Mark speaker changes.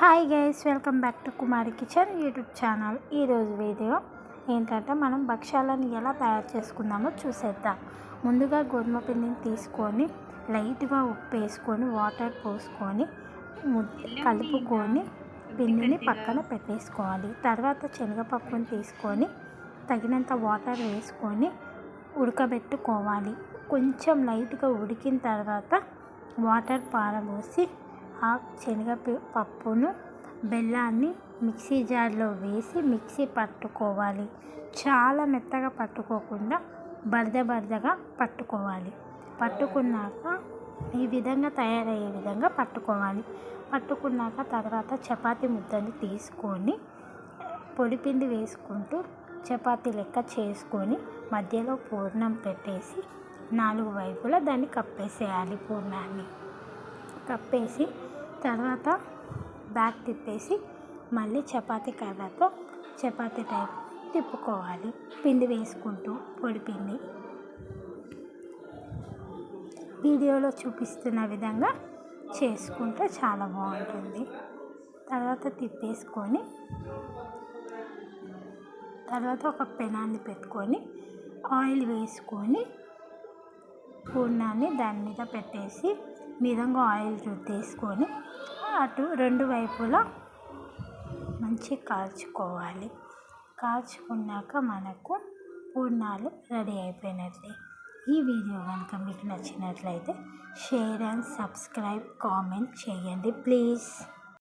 Speaker 1: Hi guys, welcome back to Kumari kitchen YouTube channel. ఈరోజు video ఏంటంటే మనం భక్ష్యాలను ఎలా తయారు చేసుకుందామో చూసేద్దాం. ముందుగా గోధుమ పిండిని తీసుకొని లైట్గా ఉప్పు వేసుకొని వాటర్ పోసుకొని కలుపుకొని పిండిని పక్కన పెట్టేసుకోవాలి. తర్వాత శనగపప్పుని తీసుకొని తగినంత వాటర్ వేసుకొని ఉడకబెట్టుకోవాలి. కొంచెం లైట్గా ఉడికిన తర్వాత వాటర్ పారబోసి ఆ శనగపప్పును బెల్లాన్ని మిక్సీ జార్లో వేసి మిక్సీ పట్టుకోవాలి. చాలా మెత్తగా పట్టుకోకుండా బరదగా పట్టుకోవాలి. పట్టుకున్నాక ఈ విధంగా తయారయ్యే విధంగా పట్టుకోవాలి. పట్టుకున్నాక తర్వాత చపాతీ ముద్దని తీసుకొని పొడిపిండి వేసుకుంటూ చపాతీ లెక్క చేసుకొని మధ్యలో పూర్ణం పెట్టేసి 4 వైపులా దాన్ని కప్పేసేయాలి. పూర్ణాన్ని కప్పేసి తర్వాత బ్యాక్ తిప్పేసి మళ్ళీ చపాతీ కర్రతో చపాతీ టైప్ తిప్పుకోవాలి. పిండి వేసుకుంటూ పొడిపిండి వీడియోలో చూపిస్తున్న విధంగా చేసుకుంటే చాలా బాగుంటుంది. తర్వాత తిప్పేసుకొని తర్వాత ఒక పెనాన్ని పెట్టుకొని ఆయిల్ వేసుకొని పూర్ణాన్ని దాని మీద పెట్టేసి విధంగా ఆయిల్ రుద్దేసుకొని అటు 2 వైపులా మంచి కాల్చుకోవాలి. కాల్చుకున్నాక మనకు పూర్ణాలు రెడీ అయిపోయినట్లే. ఈ వీడియో కనుక మీకు నచ్చినట్లయితే షేర్ అండ్ సబ్స్క్రైబ్, కామెంట్ చేయండి ప్లీజ్.